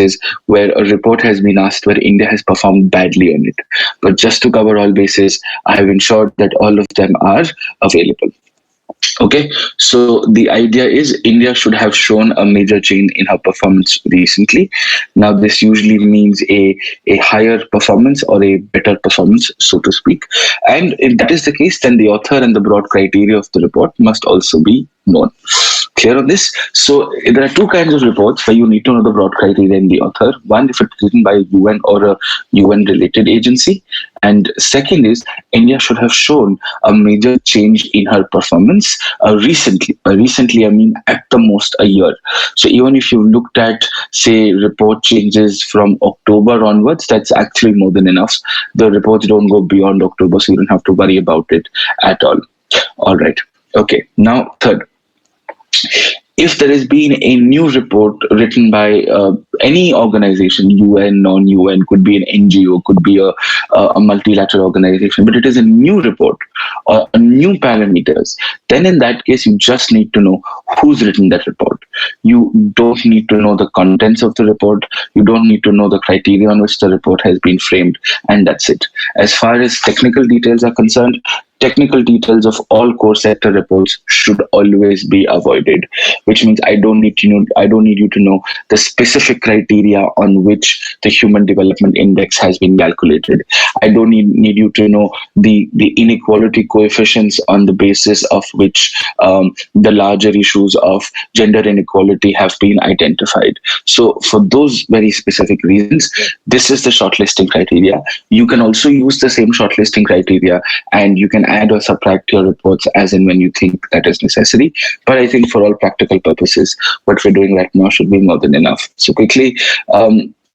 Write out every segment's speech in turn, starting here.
cases where a report has been asked where India has performed badly on it. But just to cover all bases, I have ensured that all of them are available. Okay, so the idea is India should have shown a major change in her performance recently. Now, this usually means a higher performance or a better performance, so to speak. And if that is the case, then the author and the broad criteria of the report must also be known. Clear on this? So there are two kinds of reports where you need to know the broad criteria and the author. One, if it's written by a UN or a UN related agency. And second is India should have shown a major change in her performance recently. By recently, I mean at the most a year. So even if you looked at, say, report changes from October onwards, that's actually more than enough. The reports don't go beyond October, so you don't have to worry about it at all. All right. Okay. Now, third. If there has been a new report written by any organization, UN, non-UN, could be an NGO, could be a multilateral organization, but it is a new report or a new parameters, then in that case, you just need to know who's written that report. You don't need to know the contents of the report. You don't need to know the criteria on which the report has been framed, and that's it. As far as technical details are concerned, technical details of all core sector reports should always be avoided, which means I don't need you to know the specific criteria on which the Human Development Index has been calculated. I don't need you to know the inequality coefficients on the basis of which the larger issues of gender inequality have been identified. So for those very specific reasons, this is the shortlisting criteria. You can also use the same shortlisting criteria and you can add or subtract your reports as and when you think that is necessary. But I think for all practical purposes, what we're doing right now should be more than enough. So quickly,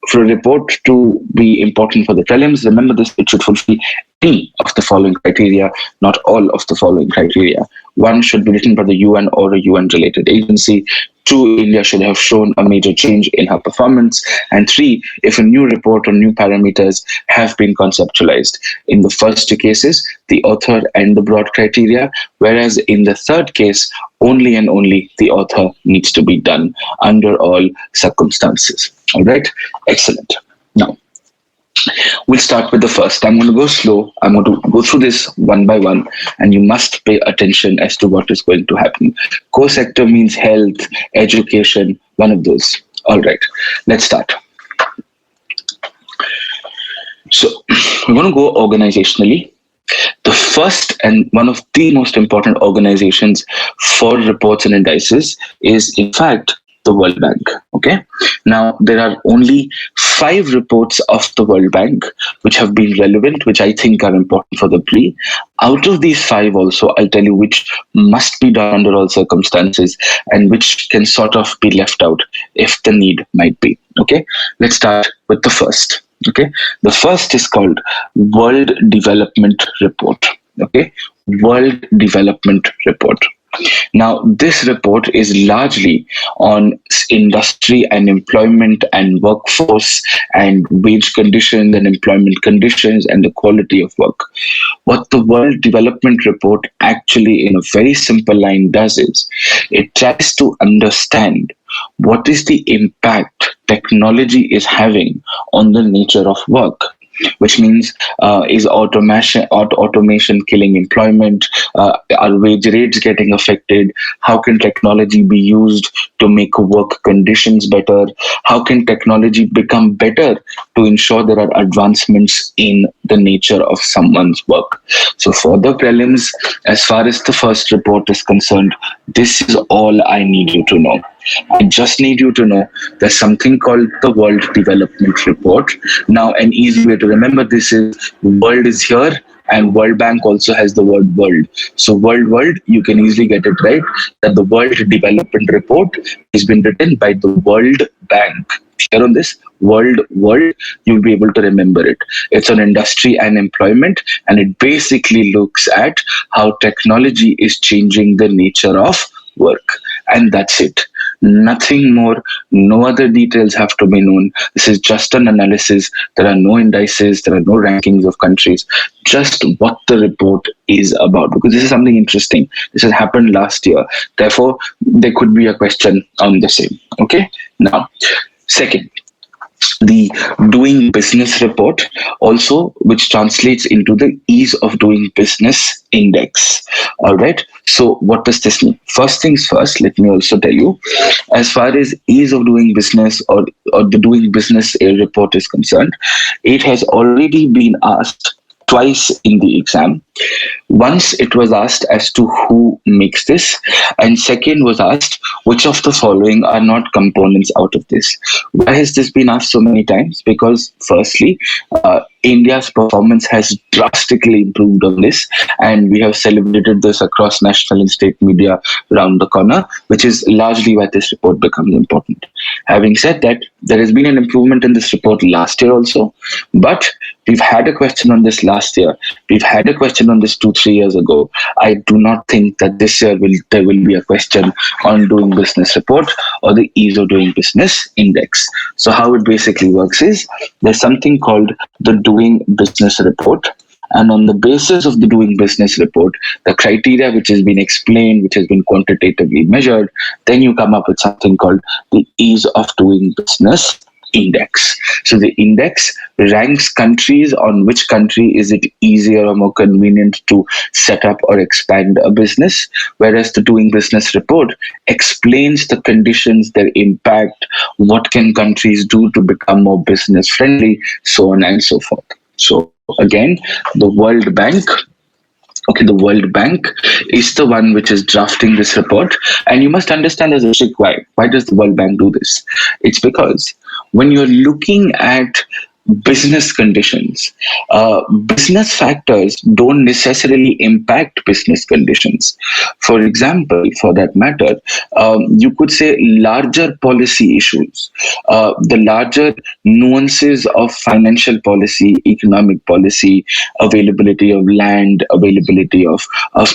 for a report to be important for the prelims, remember this, it should fulfill any of the following criteria, not all of the following criteria. One, should be written by the UN or a UN-related agency. Two, India should have shown a major change in her performance. And three, if a new report or new parameters have been conceptualized. In the first two cases, the author and the broad criteria, whereas in the third case, only and only the author needs to be done under all circumstances. All right, excellent. Now, we'll start with the first. I'm going to go slow. I'm going to go through this one by one, and you must pay attention as to what is going to happen. Core sector means health, education, one of those. All right, let's start. So we're going to go organizationally. The first and one of the most important organizations for reports and indices is, in fact, the World Bank. Okay. Now, there are only 5 reports of the World Bank which have been relevant, which I think are important for the pre. Out of these 5 also, I'll tell you which must be done under all circumstances and which can sort of be left out if the need might be. Okay. Let's start with the first. Okay. The first is called World Development Report. Okay. World Development Report. Now, this report is largely on industry and employment and workforce and wage conditions and employment conditions and the quality of work. What the World Development Report actually, in a very simple line, does is it tries to understand what is the impact technology is having on the nature of work. Which means is automation killing employment? Are wage rates getting affected? How can technology be used to make work conditions better? How can technology become better to ensure there are advancements in the nature of someone's work? So for the prelims, as far as the first report is concerned, this is all I need you to know. I just need you to know there's something called the World Development Report. Now, an easy way to remember this is world is here and World Bank also has the word world. So world, you can easily get it right that the World Development Report has been written by the World Bank. Clear on this? World, you'll be able to remember it. It's on industry and employment, and it basically looks at how technology is changing the nature of work. And that's it. Nothing more, no other details have to be known. This is just an analysis. There are no indices, there are no rankings of countries, just what the report is about. Because this is something interesting. This has happened last year. Therefore, there could be a question on the same. Okay? Now, second, the doing business report also, which translates into the ease of doing business index. All right, so what does this mean? First things first, let me also tell you, as far as ease of doing business, or the doing business report is concerned, it has already been asked twice in the exam. Once it was asked as to who makes this, and second was asked which of the following are not components out of this. Why has this been asked so many times? Because, firstly, India's performance has drastically improved on this, and we have celebrated this across national and state media around the corner, which is largely why this report becomes important. Having said that, there has been an improvement in this report last year also, but we've had a question on this last year. We've had a question on this 2-3 years ago. I do not think that this year there will be a question on doing business report or the ease of doing business index. So how it basically works is there's something called the doing business report. And on the basis of the doing business report, the criteria which has been explained, which has been quantitatively measured, then you come up with something called the ease of doing business index. So the index ranks countries on which country is it easier or more convenient to set up or expand a business, whereas the doing business report explains the conditions, their impact, what can countries do to become more business friendly, so on and so forth. So again, the World Bank, okay, the World Bank is the one which is drafting this report. And you must understand as a trick why. Why does the World Bank do this? It's because when you're looking at business conditions, business factors don't necessarily impact business conditions. For example, for that matter, you could say larger policy issues, the larger nuances of financial policy, economic policy, availability of land, availability of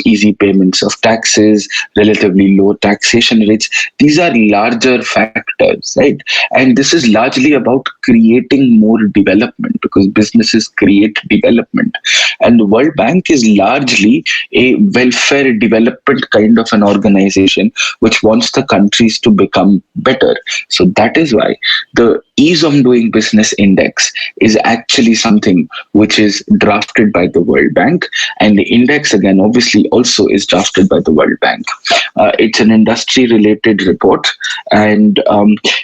easy payments of taxes, relatively low taxation rates. These are larger factors, right? And this is largely about creating more development, because businesses create development. And the World Bank is largely a welfare development kind of an organization which wants the countries to become better. So that is why the ease of doing business index is actually something which is drafted by the World Bank. And the index, again, obviously also is drafted by the World Bank. It's an industry related report, and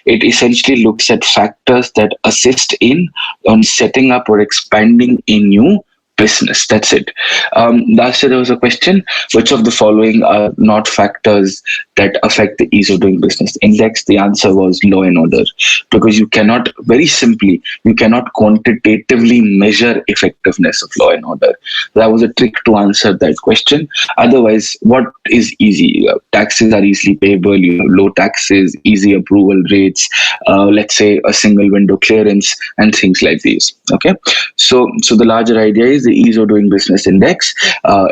it essentially looks at factors that assist in on setting up or expanding a new business. That's it. Last year there was a question: which of the following are not factors that affect the ease of doing business index? The answer was law and order, because you cannot, very simply, you cannot quantitatively measure effectiveness of law and order. That was a trick to answer that question. Otherwise, what is easy? Taxes are easily payable, you have low taxes, easy approval rates, let's say a single window clearance, and things like these. Okay, so the larger idea is the ease of doing business index,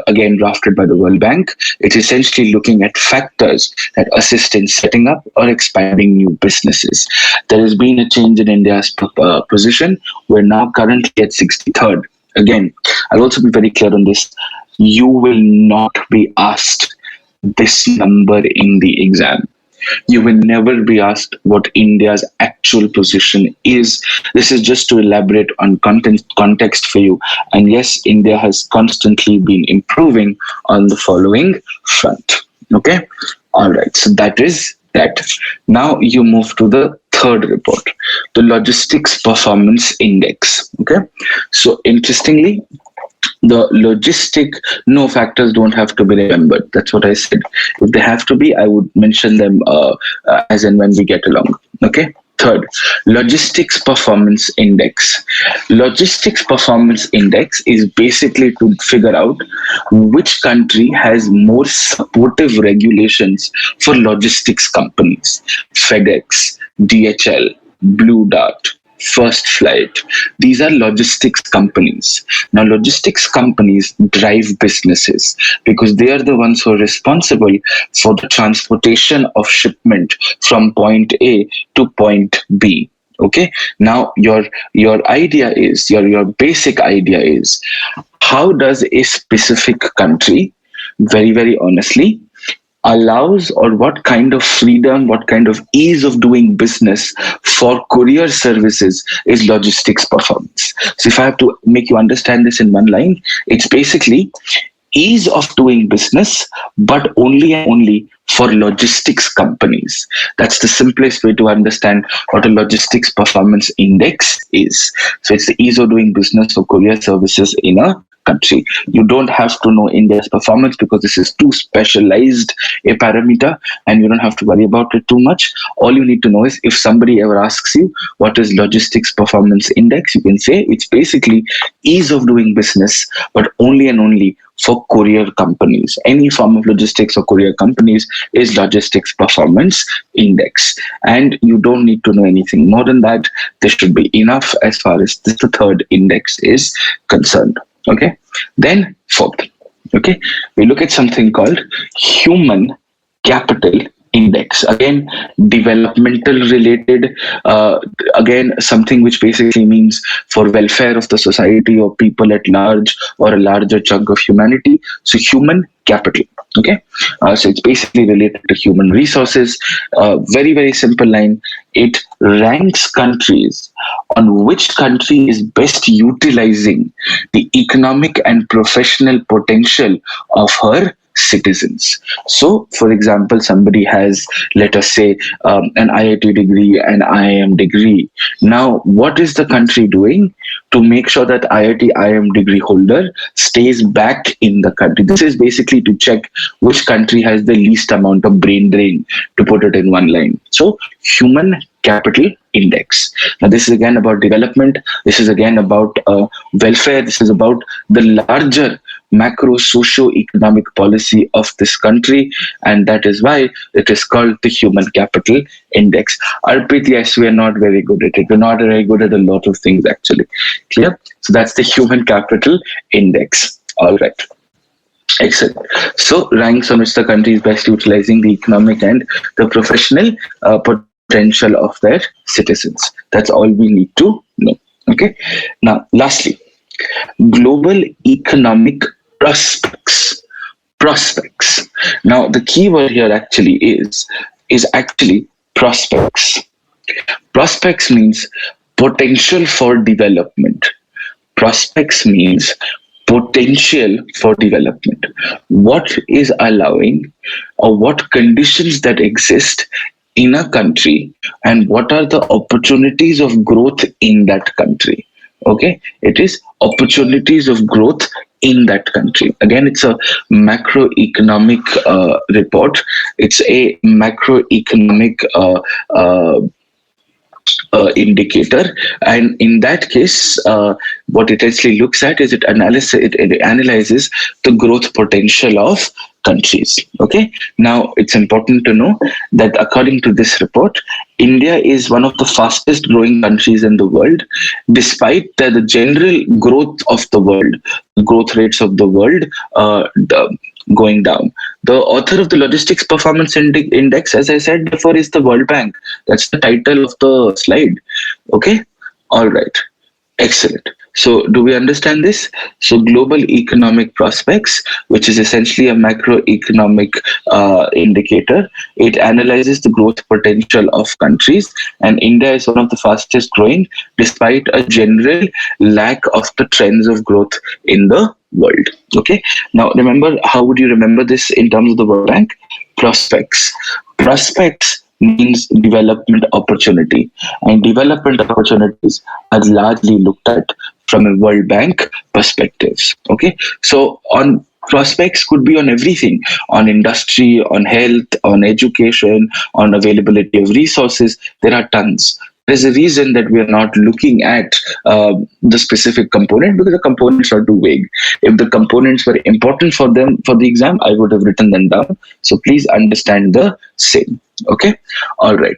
again drafted by the World Bank. It's essentially looking at factors that assist in setting up or expanding new businesses. There has been a change in India's position. We're now currently at 63rd. Again, I'll also be very clear on this. You will not be asked this number in the exam. You will never be asked what India's actual position is. This is just to elaborate on context for you. And yes, India has constantly been improving on the following front. Okay? All right. So that is that. Now you move to the third report, the Logistics Performance Index. Okay? So interestingly, the logistic, no, factors don't have to be remembered. That's what I said. If they have to be, I would mention them as and when we get along. Okay. Third, Logistics Performance Index. Logistics Performance Index is basically to figure out which country has more supportive regulations for logistics companies. FedEx, DHL, Blue Dart, First Flight. These are logistics companies. Now, logistics companies drive businesses because they are the ones who are responsible for the transportation of shipment from point A to point B. Okay. Now, your idea is, your basic idea is, how does a specific country, very, very honestly, allows, or what kind of freedom, what kind of ease of doing business for courier services is logistics performance. So if I have to make you understand this in one line, it's basically ease of doing business, but only and only for logistics companies. That's the simplest way to understand what a logistics performance index is. So it's the ease of doing business for courier services in a country. You don't have to know India's performance because this is too specialized a parameter, and you don't have to worry about it too much. All you need to know is if somebody ever asks you what is logistics performance index, you can say it's basically ease of doing business, but only and only for courier companies. Any form of logistics or courier companies is logistics performance index. And you don't need to know anything more than that. This should be enough as far as this, the third index is concerned. Okay. Then fourth, okay, we look at something called human capital index. Again, developmental related, again, something which basically means for welfare of the society or people at large or a larger chunk of humanity. So human capital. Okay, so it's basically related to human resources. Very, very simple line. It ranks countries on which country is best utilizing the economic and professional potential of her citizens. So, for example, somebody has, let us say, an IIT degree, an IIM degree. Now, what is the country doing to make sure that IIT, IIM degree holder stays back in the country? This is basically to check which country has the least amount of brain drain, to put it in one line. So, human capital index. Now, this is again about development. This is again about welfare. This is about the larger macro socio-economic policy of this country, and that is why it is called the human capital index. Arpit, yes, we are not very good at it. We're not very good at a lot of things actually. Clear? So that's the human capital index. All right. Excellent. So ranks on which the country is best utilizing the economic and the professional potential of their citizens. That's all we need to know. Okay. Now, lastly, global economic prospects. Prospects. Now, the key word here actually is actually prospects. Prospects means potential for development. Prospects means potential for development. What is allowing, or what conditions that exist in a country, and what are the opportunities of growth in that country? Okay, it is opportunities of growth in that country. Again, it's a macroeconomic report. It's a macroeconomic indicator, and in that case, what it actually looks at is it analyzes the growth potential of countries. Okay, now it's important to know that according to this report, India is one of the fastest growing countries in the world, despite the general growth of the world, growth rates of the world going down. The author of the Logistics Performance Index, as I said before, is the World Bank. That's the title of the slide. Okay, all right, excellent. So, do we understand this? So, global economic prospects, which is essentially a macroeconomic indicator, it analyzes the growth potential of countries, and India is one of the fastest growing, despite a general lack of the trends of growth in the world. Okay. Now, remember, how would you remember this in terms of the World Bank? Prospects. Prospects means development opportunity, and development opportunities are largely looked at from a World Bank perspective. Okay, so on prospects could be on everything, on industry, on health, on education, on availability of resources. There are tons. There's a reason that we are not looking at the specific component, because the components are too vague. If the components were important for them for the exam, I would have written them down. So please understand the same. Okay, all right.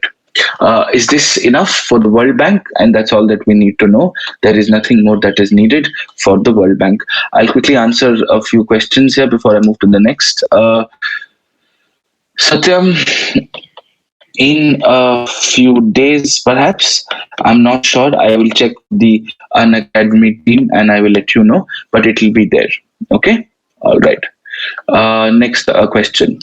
Is this enough for the World Bank? And that's all that we need to know. There is nothing more that is needed for the World Bank. I'll quickly answer a few questions here before I move to the next. Satyam, in a few days, perhaps. I'm not sure. I will check the Unacademy team and I will let you know, but it will be there. Okay? All right. Next question.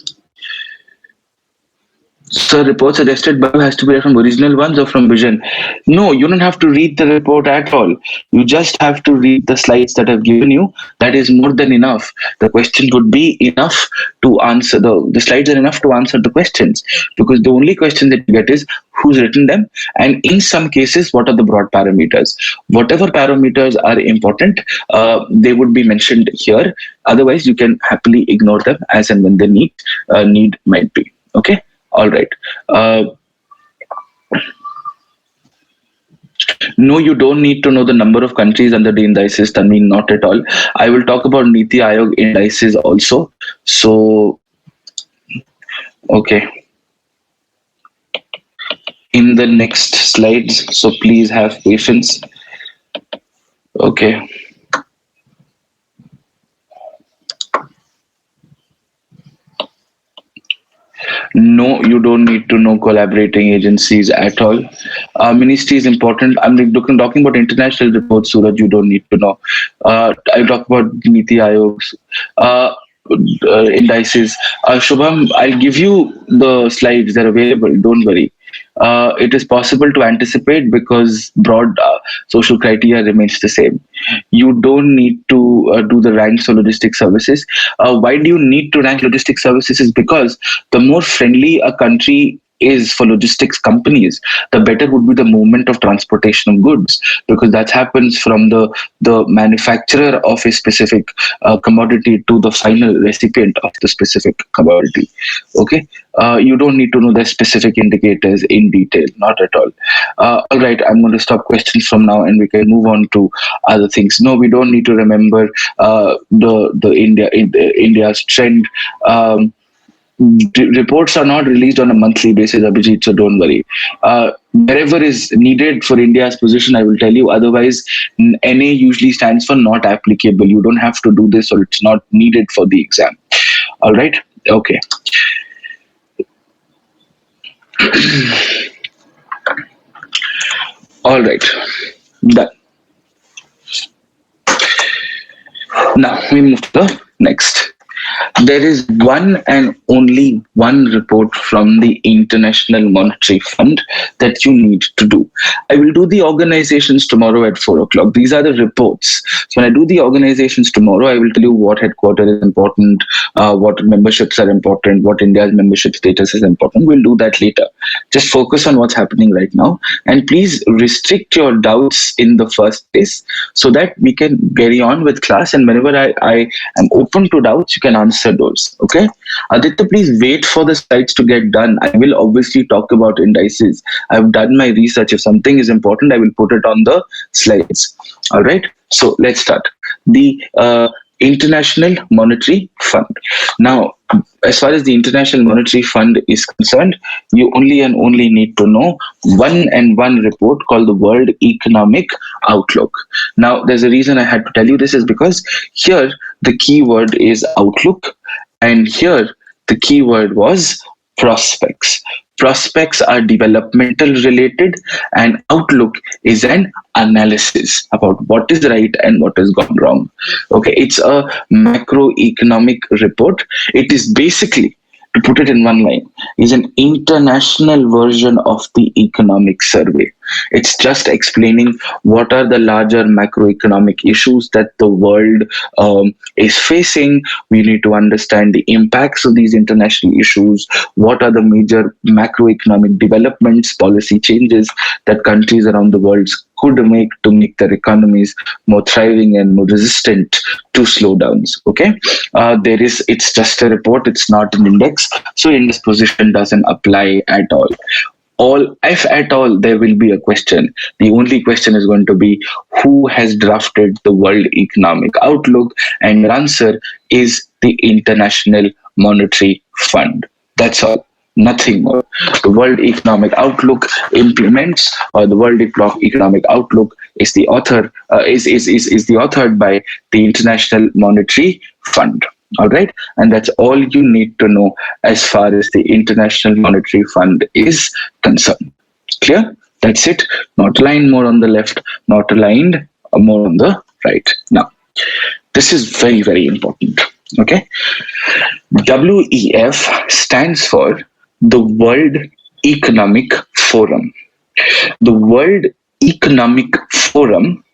So report suggested bulb has to be from original ones or from vision. No, you don't have to read the report at all. You just have to read the slides that I've given you. That is more than enough. The question would be enough to answer the slides are enough to answer the questions, because the only question that you get is who's written them, and in some cases what are the broad parameters. Whatever parameters are important, they would be mentioned here. Otherwise, you can happily ignore them as and when the need might be. Okay. All right. Uh, no, you don't need to know the number of countries under the indices. I mean, not at all. I will talk about Niti Aayog indices also. So, okay, in the next slides. So please have patience. Okay. No, you don't need to know collaborating agencies at all. Ministry is important. I'm talking about international reports, Suraj. You don't need to know. I talk about Niti Aayog's indices. Shubham, I'll give you the slides. They're available. Don't worry. It is possible to anticipate because broad social criteria remains the same. You don't need to do the ranks for logistic services. Why do you need to rank logistic services? Is because the more friendly a country is for logistics companies, the better would be the movement of transportation of goods, because that happens from the manufacturer of a specific commodity to the final recipient of the specific commodity. Okay, you don't need to know the specific indicators in detail, not at all. All right, I'm going to stop questions from now, and we can move on to other things. No, we don't need to remember India's trend. Reports are not released on a monthly basis, Abhijit, so don't worry. Wherever is needed for India's position, I will tell you. Otherwise, NA usually stands for not applicable. You don't have to do this, or it's not needed for the exam. All right. Okay. All right. Done. Now we move to the next. There is one and only one report from the International Monetary Fund that you need to do. I will do the organizations tomorrow at 4 o'clock. These are the reports. So when I do the organizations tomorrow, I will tell you what headquarter is important, what memberships are important, what India's membership status is important. We'll do that later. Just focus on what's happening right now, and please restrict your doubts in the first place so that we can carry on with class. And whenever I am open to doubts, you can answer those. Okay. Aditya, please wait for the slides to get done. I will obviously talk about indices. I've done my research. If something is important, I will put it on the slides. All right. So let's start. The International Monetary Fund. Now, as far as the International Monetary Fund is concerned, you only and only need to know one report called the World Economic Outlook. Now, there's a reason I had to tell you this is because here the keyword is outlook, and here the keyword was prospects. Prospects are developmental related, and outlook is an analysis about what is right and what has gone wrong. Okay, it's a macroeconomic report. It is basically, to put it in one line, is an international version of the economic survey. It's just explaining what are the larger macroeconomic issues that the world is facing. We need to understand the impacts of these international issues. What are the major macroeconomic developments, policy changes that countries around the world could make their economies more thriving and more resistant to slowdowns. Okay, it's just a report. It's not an index, so index position doesn't apply at all. If at all there will be a question, the only question is going to be who has drafted the World Economic Outlook, and your answer is the International Monetary Fund. That's all, nothing more. The World Economic Outlook implements, or the World Economic Outlook is the author is the authored by the International Monetary Fund. All right, and that's all you need to know as far as the International Monetary Fund is concerned. Clear? That's it. Not aligned more on the left, not aligned more on the right. Now, this is very important. Okay, WEF stands for the World Economic Forum. The World Economic Forum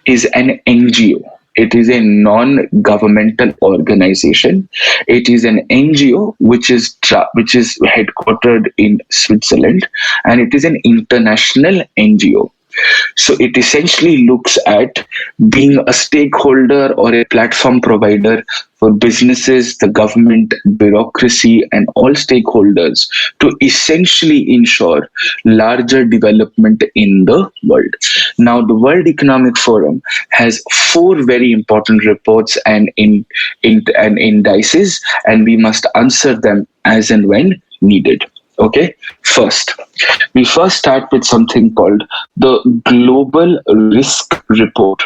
is an NGO. It is a non-governmental organization. It is an NGO which is headquartered in Switzerland, and it is an international NGO. So it essentially looks at being a stakeholder or a platform provider for businesses, the government, bureaucracy, and all stakeholders to essentially ensure larger development in the world. Now, the World Economic Forum has four very important reports and indices, and we must answer them as and when needed. Okay, we first start with something called the Global Risk Report.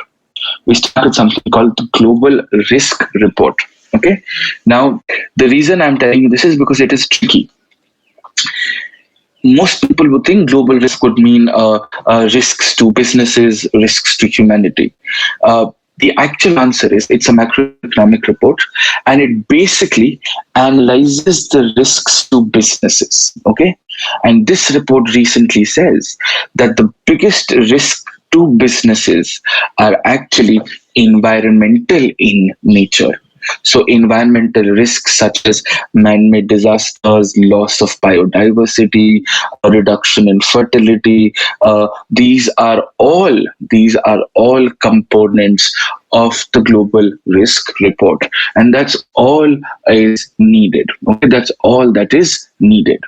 We start with something called the Global Risk Report. Okay, now the reason I'm telling you this is because it is tricky. Most people would think global risk would mean risks to businesses, risks to humanity. The actual answer is it's a macroeconomic report, and it basically analyzes the risks to businesses. Okay, and this report recently says that the biggest risk to businesses are actually environmental in nature. So, environmental risks such as man-made disasters, loss of biodiversity, a reduction in fertility, these are all components of the global risk report, and that's all is needed. Okay, that's all that is needed.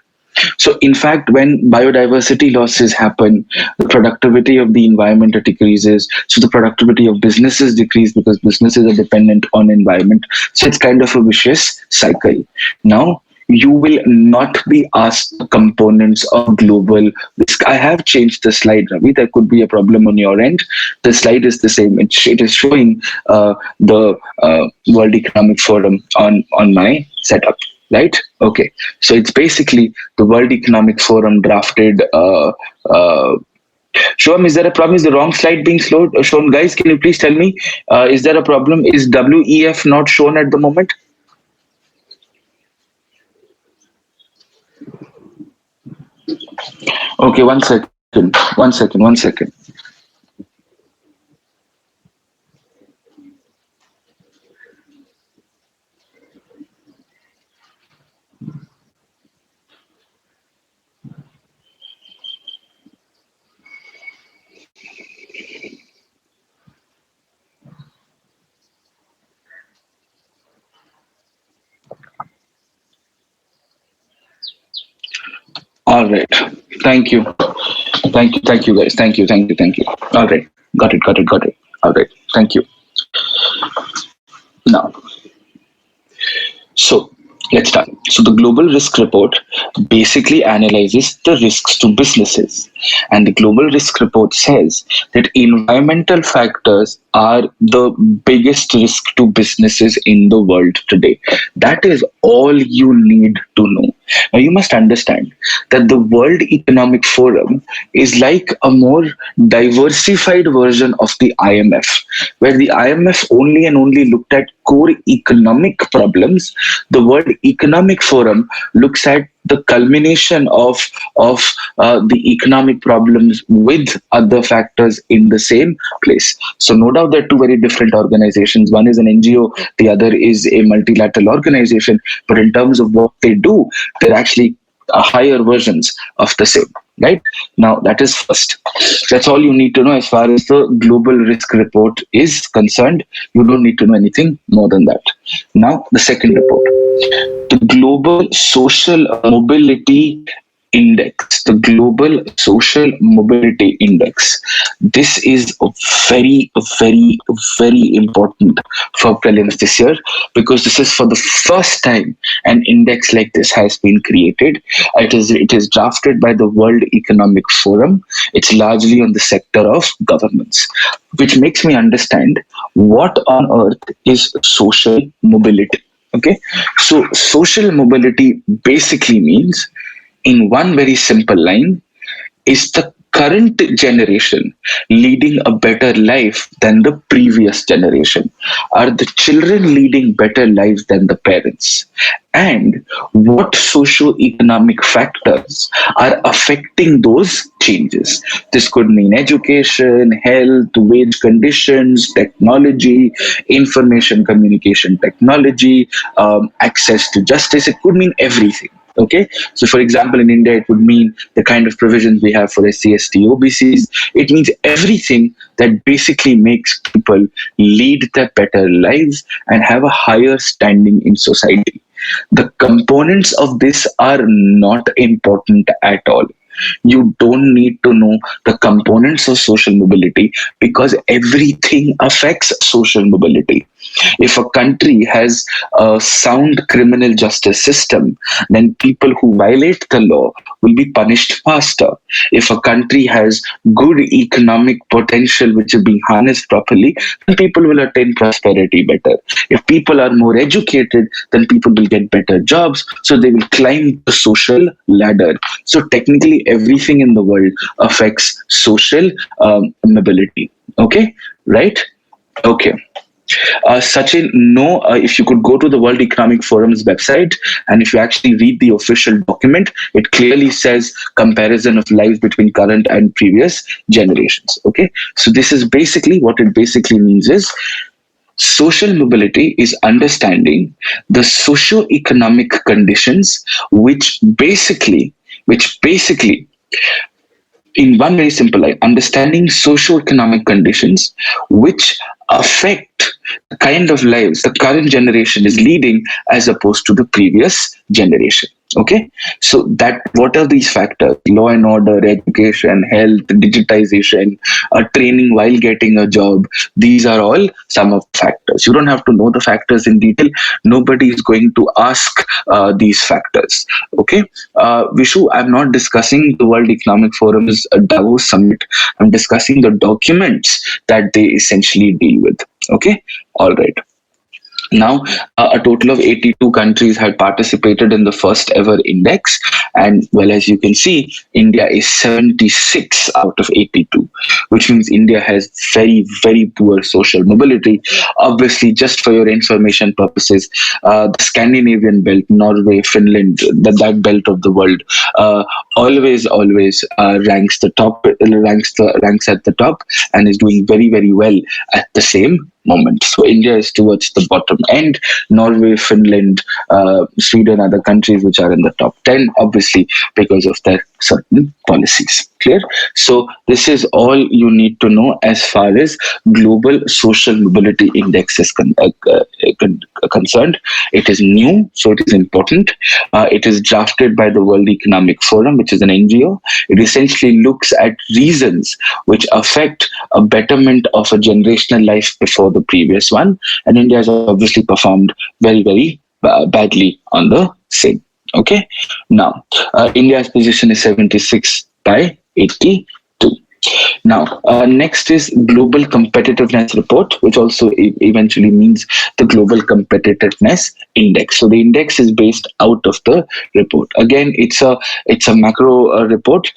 So, in fact, when biodiversity losses happen, the productivity of the environment decreases. So, the productivity of businesses decrease because businesses are dependent on environment. So, it's kind of a vicious cycle. Now, you will not be asked the components of global risk. I have changed the slide, Ravi. There could be a problem on your end. The slide is the same. It is showing the World Economic Forum on my setup. Right? Okay. So it's basically the World Economic Forum drafted. Shom, is there a problem? Is the wrong slide being shown? Guys, can you please tell me? Is there a problem? Is WEF not shown at the moment? Okay, one second. One second. One second. All right. Thank you. Thank you. Thank you, guys. Thank you. Thank you. Thank you. All right. Got it. Got it. Got it. All right. Thank you. Now, so let's start. So the Global Risk Report basically analyzes the risks to businesses. And the Global Risk Report says that environmental factors are the biggest risk to businesses in the world today. That is all you need to know. Now, you must understand that the World Economic Forum is like a more diversified version of the IMF, where the IMF only and only looked at core economic problems. The World Economic Forum looks at the culmination of the economic problems with other factors in the same place. So no doubt they're two very different organizations. One is an NGO, the other is a multilateral organization. But in terms of what they do, they're actually higher versions of the same. Right? Now, that is first. That's all you need to know as far as the Global Risk Report is concerned. You don't need to know anything more than that. Now, the second report. The Global Social Mobility Index, the Global Social Mobility Index. This is very, very, very important for prelims this year because this is for the first time an index like this has been created. It is drafted by the World Economic Forum. It's largely on the sector of governments, which makes me understand what on earth is social mobility. Okay, so social mobility basically means, in one very simple line, is the current generation leading a better life than the previous generation? Are the children leading better lives than the parents? and what socio-economic factors are affecting those changes. This could mean education, health, wage conditions, technology, information communication technology, access to justice. It could mean everything. Okay, so for example, in India, it would mean the kind of provisions we have for SC, OBCs. It means everything that basically makes people lead their better lives and have a higher standing in society. The components of this are not important at all. You don't need to know the components of social mobility because everything affects social mobility. If a country has a sound criminal justice system, then people who violate the law will be punished faster. If a country has good economic potential which is being harnessed properly, then people will attain prosperity better. If people are more educated, then people will get better jobs, so they will climb the social ladder. So technically, everything in the world affects social mobility. Okay, right? Okay. Sachin, no, if you could go to the World Economic Forum's website and if you actually read the official document, it clearly says comparison of lives between current and previous generations. Okay, so this is basically what it basically means is social mobility is understanding the socio-economic conditions which basically in one very simple line, understanding socio-economic conditions which affect the kind of lives the current generation is leading as opposed to the previous generation. Okay, so that what are these factors? Law and order, education, health, digitization, training while getting a job. These are all some of the factors. You don't have to know the factors in detail. Nobody is going to ask these factors. Okay, Vishu, I'm not discussing the World Economic Forum's Davos summit. I'm discussing the documents that they essentially deal with. Okay, all right. Now, a total of 82 countries had participated in the first ever index. And well, as you can see, India is 76 out of 82, which means India has very, very poor social mobility. Obviously, just for your information purposes, the Scandinavian belt, Norway, Finland, that belt of the world, always ranks the top, ranks at the top, and is doing very, very well at the same moment. So India is towards the bottom end. Norway, Finland, Sweden, other countries which are in the top 10, obviously because of their certain policies. Clear? So this is all you need to know as far as global social mobility index is concerned. It is new, so it is important. It is drafted by the World Economic Forum, which is an NGO. It essentially looks at reasons which affect a betterment of a generational life before the previous one, and India has obviously performed very, very badly on the same. Okay, now India's position is 76 by 82. Now, next is Global Competitiveness Report, which also eventually means the Global Competitiveness Index. So the index is based out of the report. Again, it's a macro report.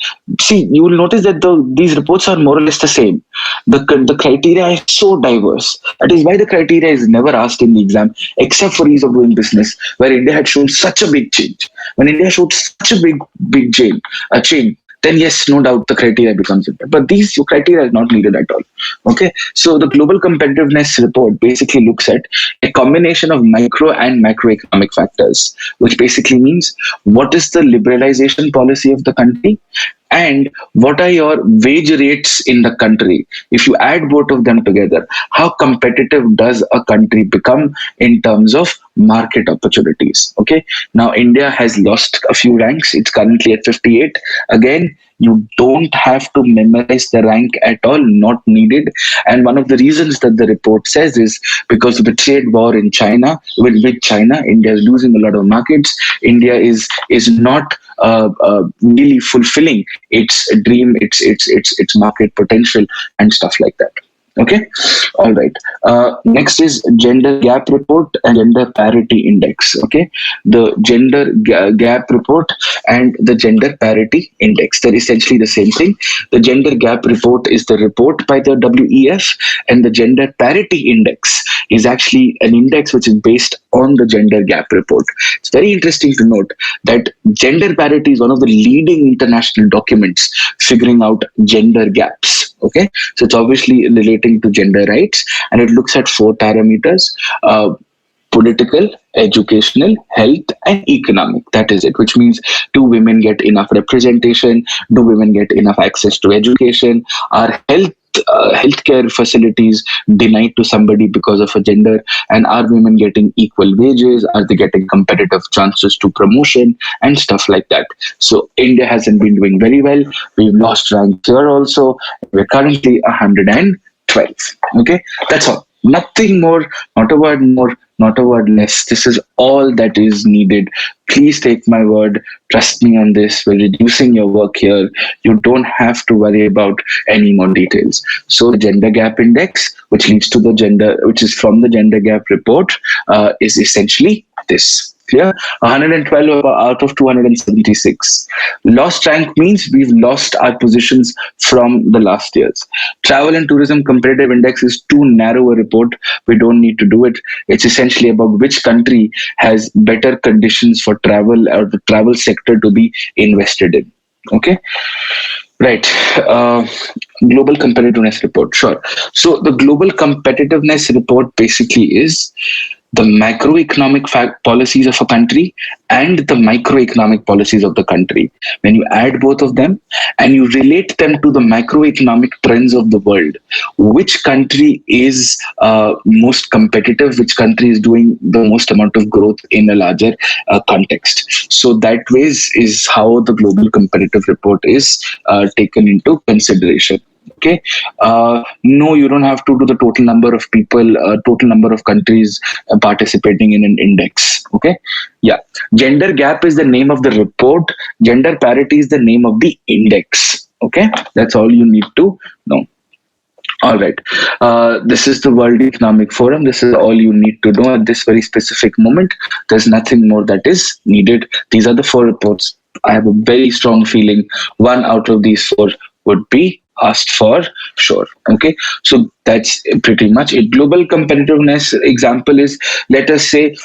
See, you will notice that these reports are more or less the same. The criteria is so diverse. That is why the criteria is never asked in the exam, except for ease of doing business, where India had shown such a big change. When India showed such a big change, then yes, no doubt the criteria becomes important. But these criteria is not needed at all. Okay, so the Global Competitiveness Report basically looks at a combination of micro and macroeconomic factors, which basically means what is the liberalization policy of the country and what are your wage rates in the country. If you add both of them together, how competitive does a country become in terms of market opportunities? Okay, now India has lost a few ranks. It's currently at 58. Again, you don't have to memorize the rank at all, not needed. And one of the reasons that the report says is because of the trade war in China, with China, India is losing a lot of markets. India is not really fulfilling its dream, its market potential, and stuff like that. Okay, all right. Next is gender gap report and gender parity index. Okay, the gap report and the gender parity index. They're essentially the same thing. The gender gap report is the report by the WEF, and the gender parity index is actually an index which is based on the gender gap report. It's very interesting to note that gender parity is one of the leading international documents figuring out gender gaps. Okay, so it's obviously relating to gender rights, and it looks at four parameters: uh, political, educational, health, and economic. That is it, which means do women get enough representation? Do women get enough access to education? Are healthcare facilities denied to somebody because of a gender? And are women getting equal wages? Are they getting competitive chances to promotion and stuff like that? So India hasn't been doing very well. We've lost rank here also. We're currently 112. Okay, that's all. Nothing more, not a word more, not a word less. This is all that is needed. Please take my word. Trust me on this. We're reducing your work here. You don't have to worry about any more details. So the gender gap index, which leads to the which is from the gender gap report, is essentially this. Clear? 112 out of 276. Lost rank means we've lost our positions from the last years. Travel and Tourism Competitive Index is too narrow a report. We don't need to do it. It's essentially about which country has better conditions for travel or the travel sector to be invested in. Okay. Right. Global competitiveness report. Sure. So the global competitiveness report basically is the macroeconomic policies of a country and the microeconomic policies of the country. When you add both of them and you relate them to the macroeconomic trends of the world, which country is most competitive, which country is doing the most amount of growth in a larger context. So that ways is how the global competitive report is taken into consideration. Okay. No, you don't have to do the total number of people, total number of countries participating in an index. Okay. Yeah. Gender gap is the name of the report. Gender parity is the name of the index. Okay. That's all you need to know. All right. This is the World Economic Forum. This is all you need to know at this very specific moment. There's nothing more that is needed. These are the four reports. I have a very strong feeling one out of these four would be asked for sure. Okay, so that's pretty much it. Global competitiveness example is, let us say,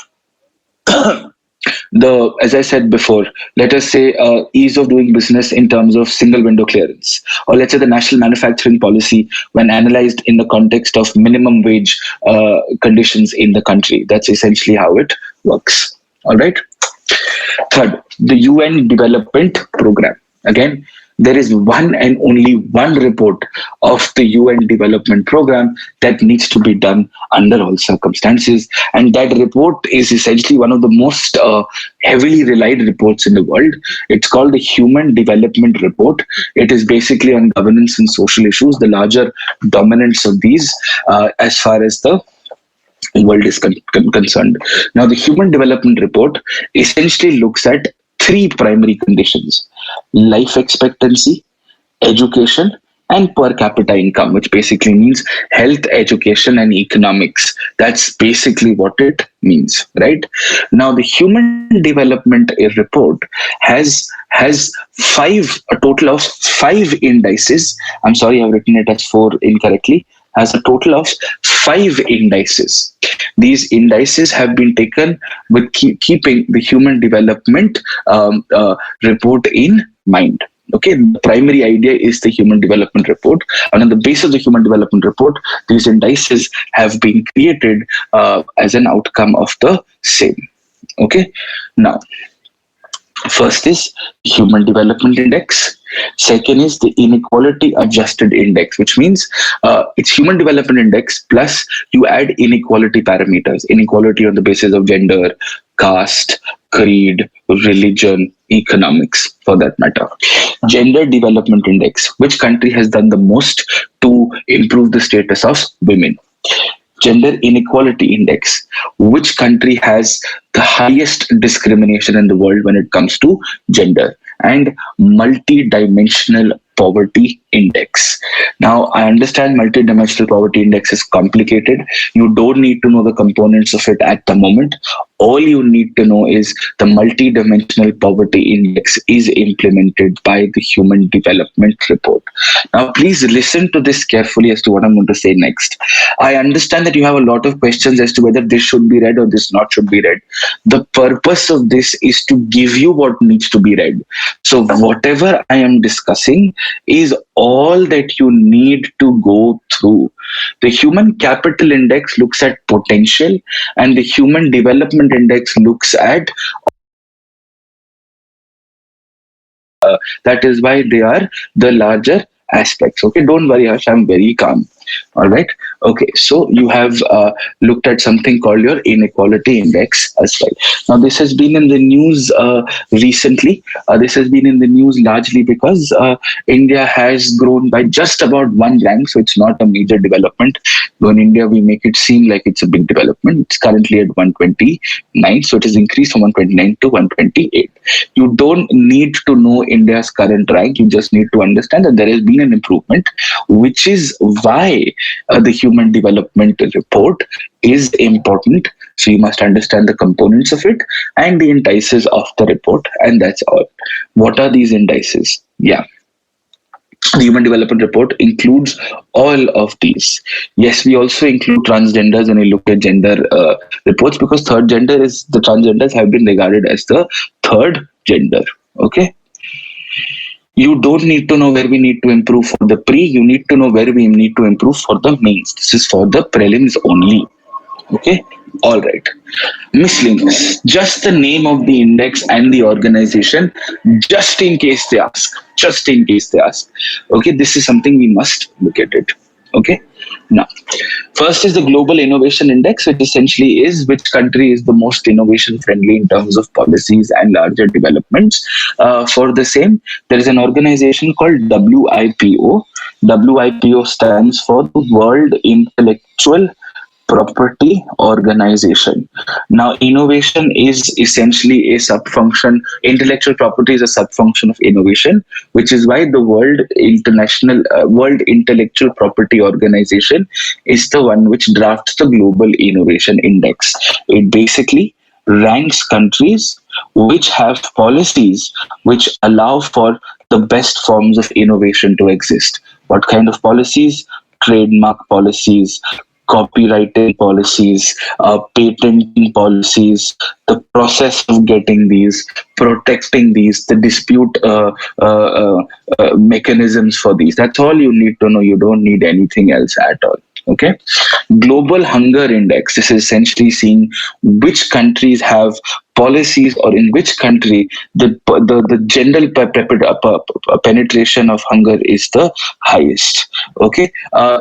as I said before, let us say ease of doing business in terms of single window clearance, or let's say the national manufacturing policy when analyzed in the context of minimum wage conditions in the country. That's essentially how it works. All right. Third, the UN Development Program. Again, there is one and only one report of the UN Development Program that needs to be done under all circumstances. And that report is essentially one of the most heavily relied reports in the world. It's called the Human Development Report. It is basically on governance and social issues, the larger dominance of these as far as the world is concerned. Now, the Human Development Report essentially looks at three primary conditions: life expectancy, education, and per capita income, which basically means health, education, and economics. That's basically what it means, right? Now, the Human Development Report has a total of 5 indices. I'm sorry, I've written it as 4 incorrectly. Has a total of 5 indices. These indices have been taken with keeping the Human Development Report in mind. Okay, the primary idea is the Human Development Report, and on the basis of the Human Development Report, these indices have been created as an outcome of the same. Okay, now, first is Human Development Index. Second is the Inequality Adjusted Index, which means it's Human Development Index plus you add inequality parameters, inequality on the basis of gender, caste, creed, religion, economics, for that matter. Gender Development Index, which country has done the most to improve the status of women. Gender Inequality Index, which country has the highest discrimination in the world when it comes to gender. And Multi-Dimensional Poverty Index. Now, I understand multidimensional poverty index is complicated. You don't need to know the components of it at the moment. All you need to know is the multidimensional poverty index is implemented by the Human Development Report. Now, please listen to this carefully as to what I'm going to say next. I understand that you have a lot of questions as to whether this should be read or this not should be read. The purpose of this is to give you what needs to be read. So, whatever I am discussing is all that you need to go through. The Human Capital Index looks at potential, and the Human Development Index looks at that is why they are the larger aspects. Okay, don't worry, Harsh, I'm very calm. All right. Okay, so you have looked at something called your inequality index as well. Now, this has been in the news recently. This has been in the news largely because India has grown by just about one rank, so it's not a major development. Though in India, we make it seem like it's a big development. It's currently at 129, so it has increased from 129 to 128. You don't need to know India's current rank. You just need to understand that there has been an improvement, which is why the Human Development Report is important. So you must understand the components of it and the indices of the report, and that's all. What are these indices? Yeah. The Human Development Report includes all of these. Yes, we also include transgenders when we look at gender reports, because third gender is the transgenders have been regarded as the third gender. Okay. You don't need to know where we need to improve for the pre, you need to know where we need to improve for the mains. This is for the prelims only. Okay, all right. Miscellaneous, just the name of the index and the organization, just in case they ask. Just in case they ask. Okay, this is something we must look at it. Okay, now, first is the Global Innovation Index, which essentially is which country is the most innovation friendly in terms of policies and larger developments. For the same, there is an organization called WIPO. WIPO stands for the World Intellectual Property Organization. Now, innovation is essentially a sub-function. Intellectual property is a sub-function of innovation, which is why the World Intellectual Property Organization is the one which drafts the Global Innovation Index. It basically ranks countries which have policies which allow for the best forms of innovation to exist. What kind of policies? Trademark policies, copywriting policies, patenting policies, the process of getting these, protecting these, the dispute mechanisms for these. That's all you need to know. You don't need anything else at all. Okay. Global Hunger Index. This is essentially seeing which countries have policies, or in which country the general penetration of hunger is the highest. Okay,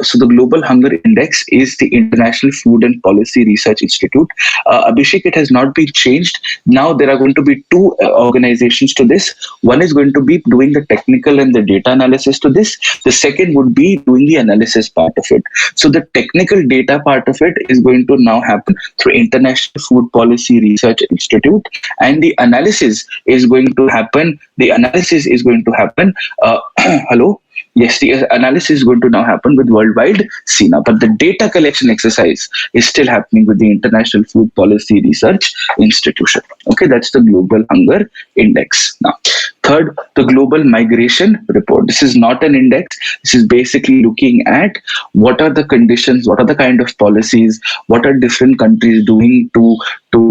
so the Global Hunger Index is the International Food and Policy Research Institute. Abhishek, it has not been changed. Now there are going to be two organizations to this. One is going to be doing the technical and the data analysis to this. The second would be doing the analysis part of it. So the technical data part of it is going to now happen through International Food Policy Research Institute, and the analysis is going to happen. Hello. Yes, the analysis is going to now happen with Worldwide SINA, but the data collection exercise is still happening with the International Food Policy Research Institution. Okay, that's the Global Hunger Index. Now, third, the Global Migration Report. This is not an index. This is basically looking at what are the conditions, what are the kind of policies, what are different countries doing to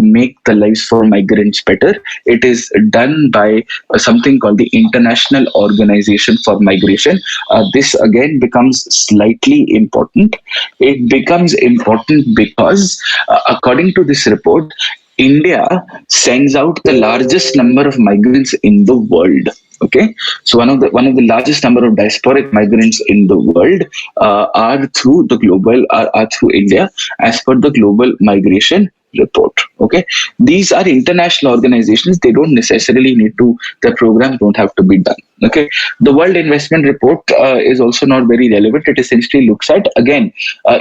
make the lives for migrants better. It is done by something called the International Organization for Migration. This again becomes slightly important. It becomes important because, according to this report, India sends out the largest number of migrants in the world. Okay, so one of the largest number of diasporic migrants in the world are through India, as per the Global Migration Report. Okay, these are international organizations. They don't necessarily need to. Their programs don't have to be done. Okay, the World Investment Report is also not very relevant. It essentially looks at, again,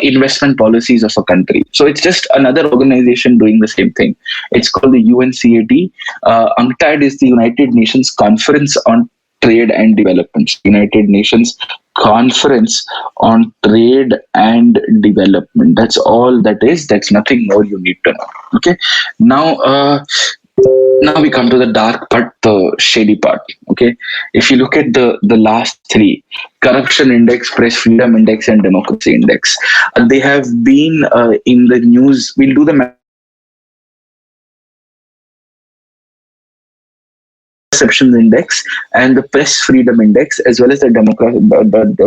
investment policies of a country. So it's just another organization doing the same thing. It's called the UNCAD. UNCTAD is the United Nations Conference on Trade and Development. United Nations Conference on Trade and Development. That's all that is. That's nothing more you need to know. Okay. Now, now we come to the dark part, the shady part. Okay. If you look at the last three: corruption index, press freedom index, and democracy index, they have been in the news. We'll do the perceptions index and the press freedom index, as well as the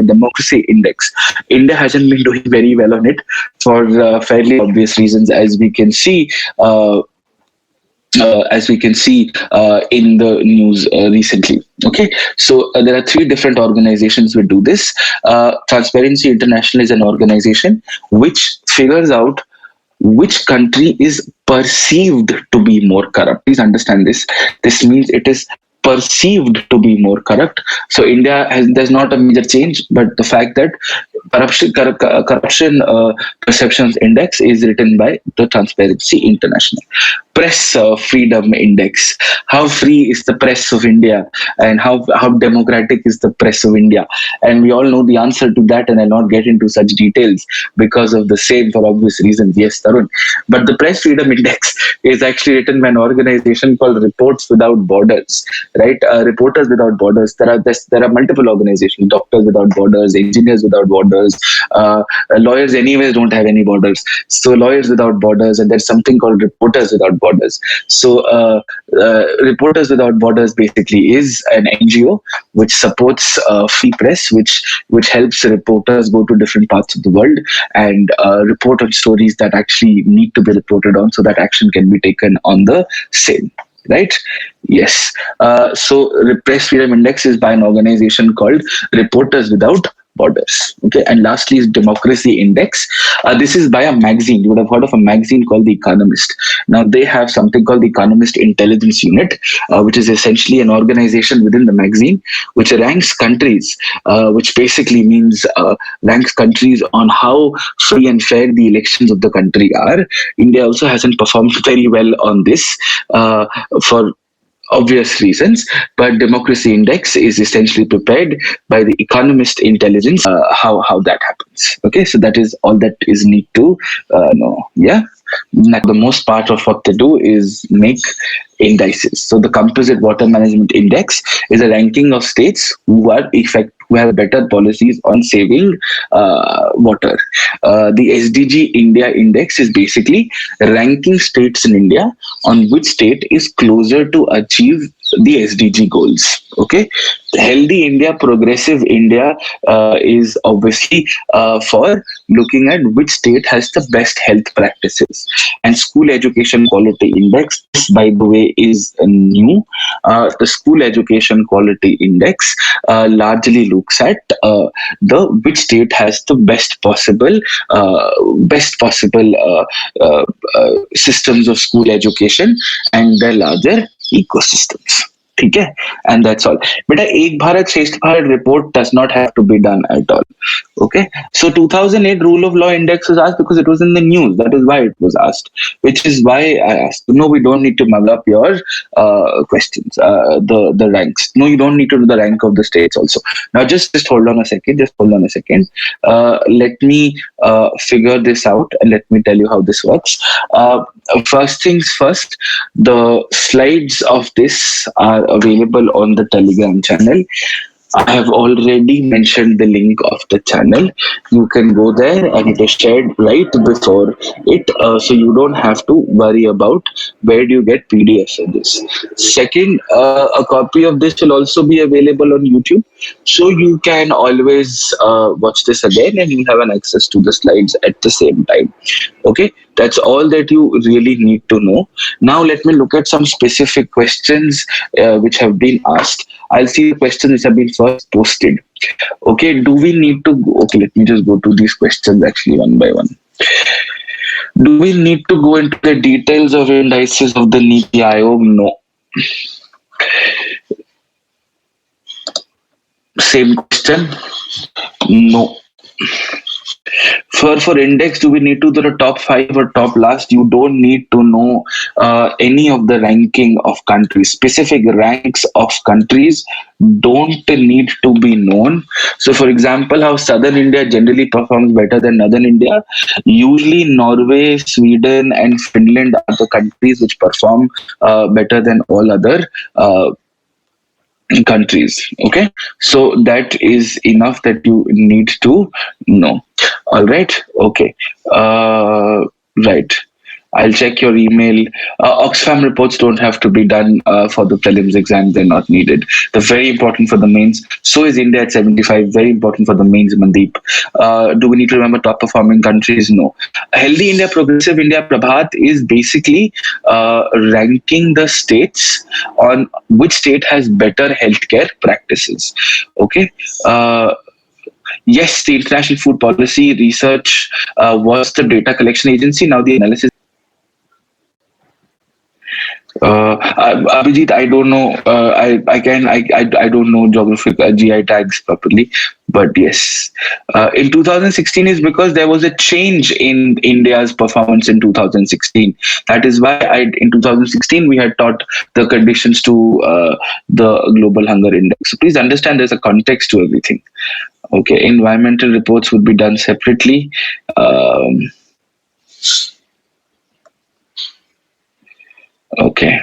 democracy index. India hasn't been doing very well on it for fairly obvious reasons, uh, as we can see in the news recently. Okay, so there are three different organizations which do this. Transparency International is an organization which figures out which country is perceived to be more corrupt. Please understand this. This means it is perceived to be more corrupt. So India has there's not a major change, but the fact that corruption perceptions index is written by the Transparency International. Press freedom index. How free is the press of India, and how democratic is the press of India? And we all know the answer to that, and I'll not get into such details because of the same for obvious reasons. Yes, Tarun. But the press freedom index is actually written by an organization called Reports Without Borders, right? Reporters Without Borders. There are multiple organizations: Doctors Without Borders, Engineers Without Borders, lawyers anyways don't have any borders. So Lawyers Without Borders, and there's something called Reporters Without Borders. So Reporters Without Borders basically is an NGO which supports free press, which helps reporters go to different parts of the world and report on stories that actually need to be reported on, so that action can be taken on the same. Right? Yes. So Press Freedom Index is by an organization called Reporters Without Borders. Okay, and lastly is Democracy Index. This is by a magazine. You would have heard of a magazine called The Economist. Now they have something called the Economist Intelligence Unit, which is essentially an organization within the magazine which ranks countries, which basically means ranks countries on how free and fair the elections of the country are. India also hasn't performed very well on this for obvious reasons, but Democracy Index is essentially prepared by the Economist Intelligence. How that happens. Okay, so that is all that is need to know. Yeah. Now, the most part of what they do is make indices. So the Composite Water Management Index is a ranking of states who have better policies on saving water. The SDG India Index is basically ranking states in India on which state is closer to achieve the SDG goals. Okay, Healthy India, Progressive India is obviously for looking at which state has the best health practices. And School Education Quality Index, this, by the way, is new. The School Education Quality Index largely looks at the which state has the systems of school education and their larger ecosystems. Okay, and that's all. But a Ek Bharat Shresth Bharat report does not have to be done at all. Okay, so 2008 Rule of Law Index was asked because it was in the news. That is why it was asked, which is why I asked. No, we don't need to mug up your questions, the ranks. No, you don't need to do the rank of the states also. Now, just hold on a second. Just hold on a second. Let me figure this out and let me tell you how this works. First things first, the slides of this are available on the Telegram channel. I have already mentioned the link of the channel. You can go there and it is shared right before it, so you don't have to worry about where do you get PDFs of this. Second, a copy of this will also be available on YouTube, so you can always watch this again and you have an access to the slides at the same time. Okay, that's all that you really need to know. Now let me look at some specific questions which have been asked. I'll see the questions which have been first posted. Okay, do we need to go? Okay, let me just go to these questions actually one by one. Do we need to go into the details of indices of the Niti Aayog? No. Same question? No. For index, do we need to do the top five or top last? You don't need to know any of the ranking of countries. Specific ranks of countries don't need to be known. So, for example, how southern India generally performs better than northern India. Usually, Norway, Sweden, and Finland are the countries which perform better than all other countries. Okay, so that is enough that you need to know. All right. Okay. Right. I'll check your email. Oxfam reports don't have to be done for the prelims exam. They're not needed. They're very important for the mains. So is India at 75. Very important for the mains, Mandeep. Do we need to remember top performing countries? No. Healthy India, Progressive India, Prabhat is basically ranking the states on which state has better healthcare practices. Okay. Yes, the International Food Policy Research was the data collection agency. Now the analysis. Abhijit, I don't know. I don't know geographic GI tags properly, but yes, in 2016 is because there was a change in India's performance in 2016. That is why in 2016 we had taught the conditions to the Global Hunger Index. So please understand there's a context to everything. Okay, environmental reports would be done separately. Okay.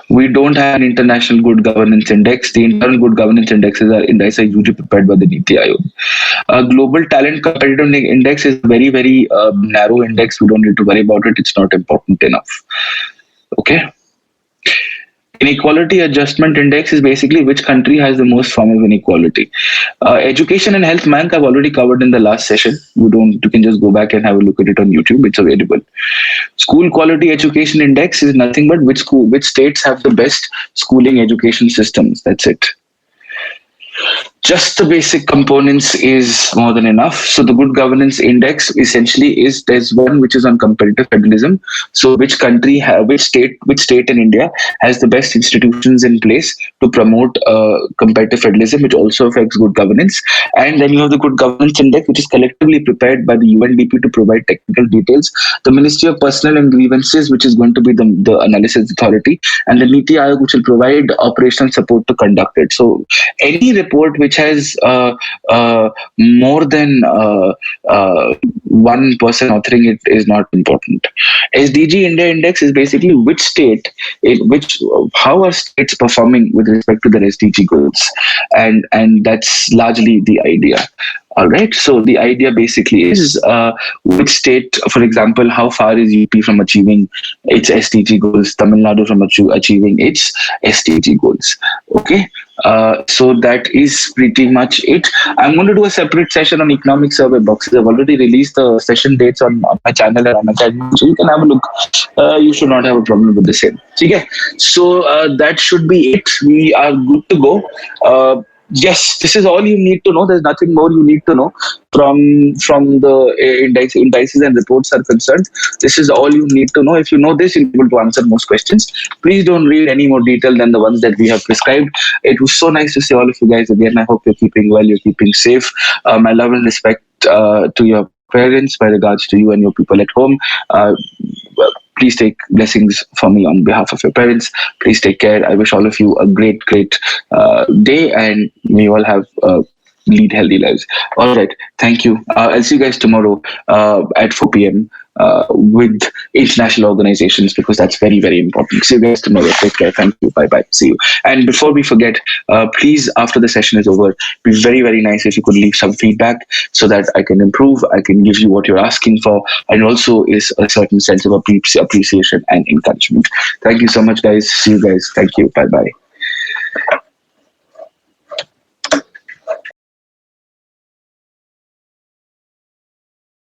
We don't have an international good governance index. The internal good governance indices are usually prepared by the Niti Aayog. Global talent competitive index is very, very narrow index. We don't need to worry about it. It's not important enough. Okay. Inequality Adjustment Index is basically which country has the most form of inequality. Education and health, Mank, I've already covered in the last session. You can just go back and have a look at it on YouTube. It's available. School Quality Education Index is nothing but which states have the best schooling education systems. That's it. Just the basic components is more than enough. So the good governance index essentially is there's one which is on competitive federalism. So which state in India has the best institutions in place to promote competitive federalism, which also affects good governance. And then you have the good governance index, which is collectively prepared by the UNDP to provide technical details. The Ministry of Personnel and Grievances, which is going to be the analysis authority, and the Niti Aayog, which will provide operational support to conduct it. So any report which has more than one person authoring it is not important. SDG India Index is basically which state, how are states performing with respect to their SDG goals, and that's largely the idea. All right. So the idea basically is which state, for example, how far is UP from achieving its SDG goals, Tamil Nadu from achieving its SDG goals. Okay. So that is pretty much it. I'm going to do a separate session on economic survey boxes. I've already released the session dates on my channel and on my channel, so you can have a look. You should not have a problem with the same. Okay. So that should be it. We are good to go. Yes, this is all you need to know. There's nothing more you need to know from the indices and reports are concerned. This is all you need to know. If you know this, you'll be able to answer most questions. Please don't read any more detail than the ones that we have prescribed. It was so nice to see all of you guys again. I hope you're keeping well, you're keeping safe. My love and respect to your parents, my regards to you and your people at home. Please take blessings for me on behalf of your parents. Please take care. I wish all of you a great day, and we all have lead healthy lives. All right. Thank you. I'll see you guys tomorrow at 4 p.m. With international organizations, because that's very, very important. See you guys tomorrow. Take care. Thank you. Bye. See you. And before we forget, please, after the session is over, be very, very nice if you could leave some feedback so that I can improve. I can give you what you're asking for, and also is a certain sense of appreciation and encouragement. Thank you so much, guys. See you guys. Thank you. Bye.